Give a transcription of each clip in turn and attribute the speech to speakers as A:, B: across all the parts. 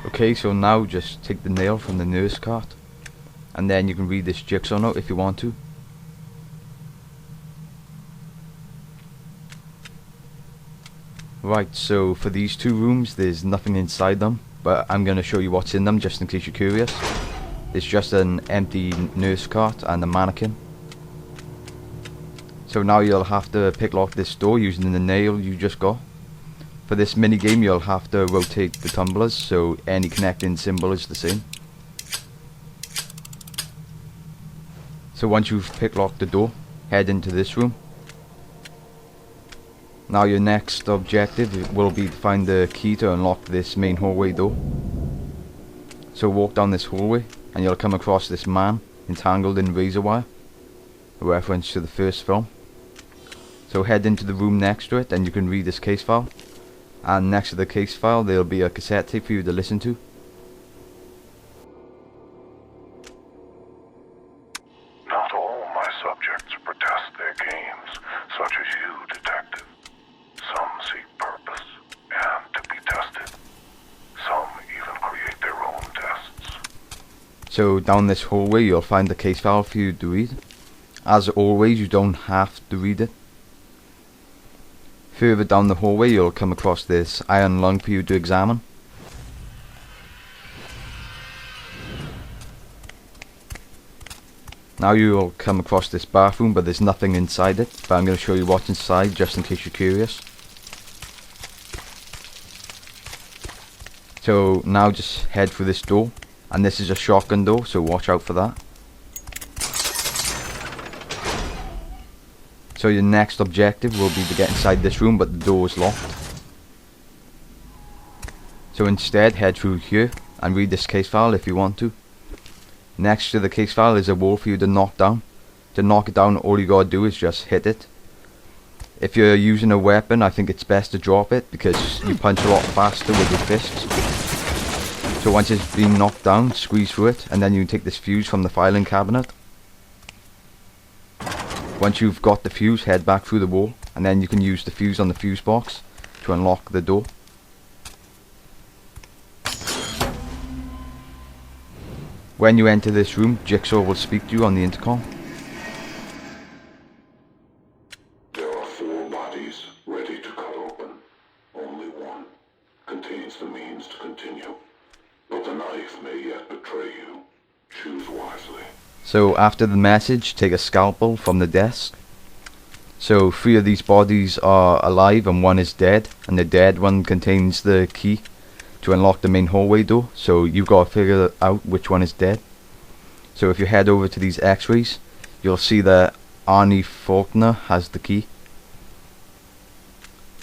A: Okay, so now just take the nail from the nurse cart, and then you can read this jigsaw note if you want to. Right, so for these two rooms there's nothing inside them, but I'm going to show you what's in them just in case you're curious. It's just an empty nurse cart and a mannequin. So now you'll have to picklock this door using the nail you just got. For this mini game you'll have to rotate the tumblers so any connecting symbol is the same. So once you've picklocked the door, head into this room. Now your next objective will be to find the key to unlock this main hallway door. So walk down this hallway and you'll come across this man entangled in razor wire, a reference to the first film. So head into the room next to it and you can read this case file, and next to the case file there'll be a cassette tape for you to listen to.
B: Not all my subjects protest their games, such as you, detective. Some seek purpose and to be tested. Some even create their own tests.
A: So down this hallway you'll find the case file for you to read. As always, you don't have to read it. Further down the hallway you'll come across this iron lung for you to examine. Now you'll come across this bathroom, but there's nothing inside it, but I'm going to show you what's inside just in case you're curious. So now just head for this door, and this is a shotgun door, so watch out for that. So your next objective will be to get inside this room, but the door is locked. So instead head through here and read this case file if you want to. Next to the case file is a wall for you to knock down. To knock it down all you gotta do is just hit it. If you're using a weapon I think it's best to drop it because you punch a lot faster with your fists. So once it's been knocked down, squeeze through it and then you can take this fuse from the filing cabinet. Once you've got the fuse, head back through the wall and then you can use the fuse on the fuse box to unlock the door. When you enter this room, Jigsaw will speak to you on the intercom.
B: There are 4 bodies ready to cut open. Only one contains the means to continue. But the knife may yet betray you. Choose wisely.
A: So after the message, take a scalpel from the desk. So 3 of these bodies are alive and 1 is dead, and the dead one contains the key to unlock the main hallway door, so you've got to figure out which one is dead. So if you head over to these x-rays, you'll see that Arnie Faulkner has the key.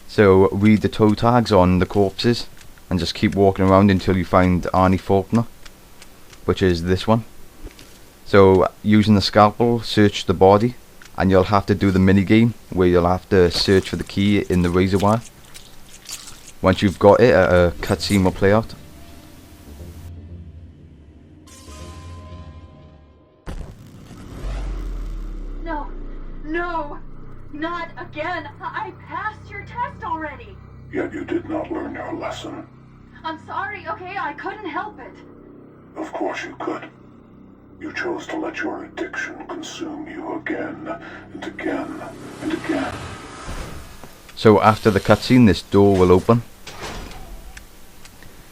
A: So read the toe tags on the corpses and just keep walking around until you find Arnie Faulkner, which is this one. So using the scalpel, search the body, and you'll have to do the mini game where you'll have to search for the key in the razor wire. Once you've got it, a cutscene will play out.
C: No, no, not again. I passed your test already.
B: Yet you did not learn your lesson.
C: I'm sorry, okay? I couldn't help it.
B: Of course you could. You chose to let your addiction consume you again and again and again.
A: So after the cutscene, this door will open.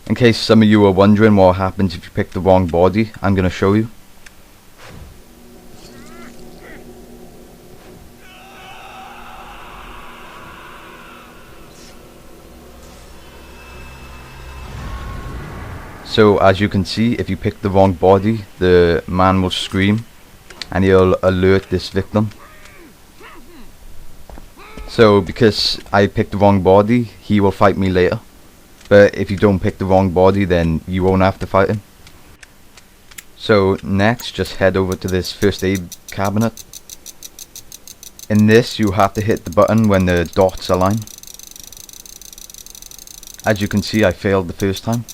A: In case some of you are wondering what happens if you pick the wrong body, I'm going to show you. So as you can see, if you pick the wrong body, the man will scream and he'll alert this victim. So because I picked the wrong body, he will fight me later. But if you don't pick the wrong body, then you won't have to fight him. So next, just head over to this first aid cabinet. In this, you have to hit the button when the dots align. As you can see, I failed the first time.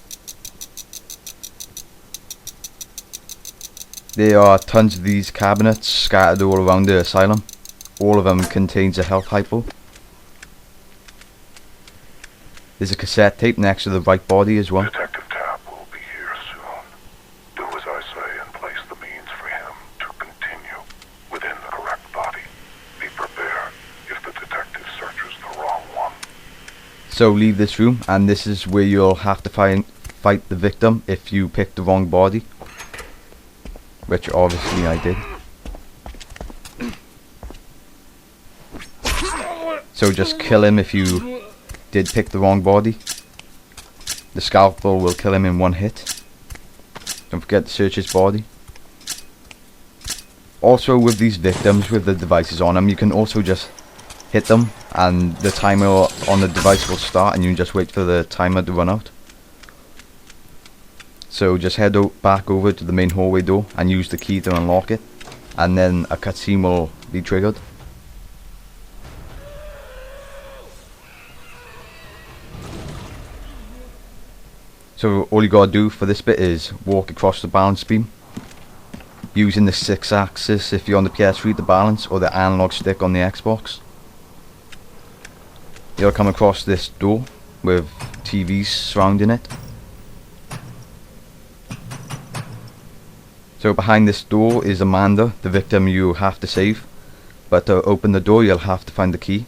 A: There are tons of these cabinets scattered all around the asylum. All of them contains a health hypo. There's a cassette tape next to the right body as well.
B: Detective Tapp will
A: So leave this room, and this is where you'll have to fight the victim if you pick the wrong body, which obviously I did. So just kill him if you did pick the wrong body. The scalpel will kill him in one hit. Don't forget to search his body. Also with these victims with the devices on them, you can also just hit them and the timer on the device will start and you just wait for the timer to run out. So just head back over to the main hallway door and use the key to unlock it, and then a cutscene will be triggered. So all you gotta do for this bit is walk across the balance beam using the 6-axis if you're on the PS3 to balance, or the analog stick on the Xbox. You'll come across this door with TVs surrounding it. So behind this door is Amanda, the victim you have to save, but to open the door you'll have to find the key.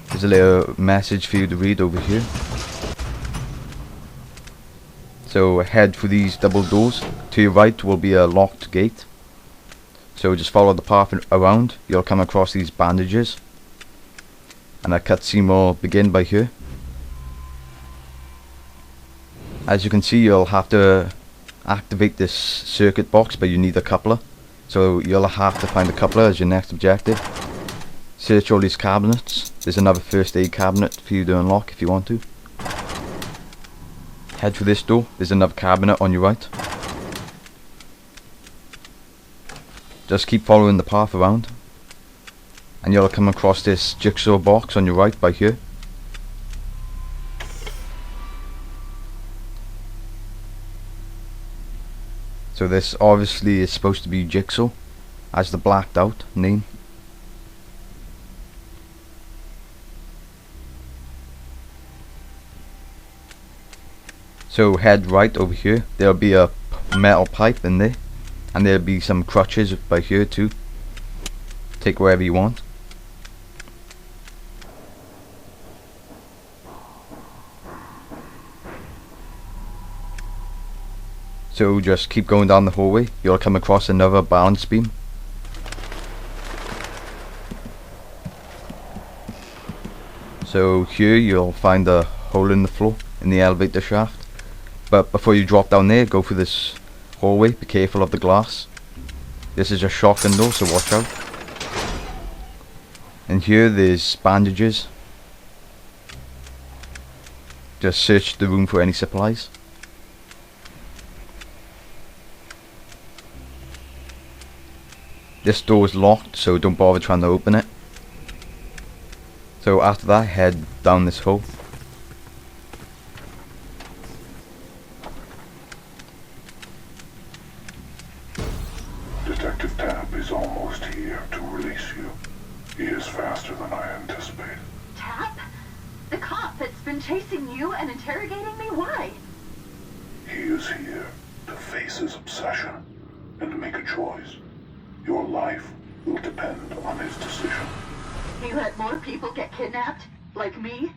A: There's a little message for you to read over here. So head through these double doors. To your right will be a locked gate. So just follow the path around. You'll come across these bandages. And a cutscene will begin by here. As you can see, you'll have to activate this circuit box, but you need a coupler. So you'll have to find a coupler as your next objective. Search all these cabinets. There's another first aid cabinet for you to unlock if you want to. Head through this door. There's another cabinet on your right. Just keep following the path around and you'll come across this jigsaw box on your right by here. So this obviously is supposed to be Jigsaw as the blacked out name. So head right over here. There'll be a metal pipe in there, and there'll be some crutches by here too. Take wherever you want. So just keep going down the hallway. You'll come across another balance beam. So here you'll find a hole in the floor in the elevator shaft. But before you drop down there, go through this hallway. Be careful of the glass. This is a shotgun door, so watch out. And here there's bandages. Just search the room for any supplies. This door is locked, so don't bother trying to open it. So after that, head down this hole.
B: Detective Tapp is almost here to release you. He is faster than I anticipated.
C: Tap? The cop that's been chasing you and interrogating me? Why?
B: He is here to face his obsession and to make a choice. Your life will depend on his decision.
C: He let more people get kidnapped? Like me?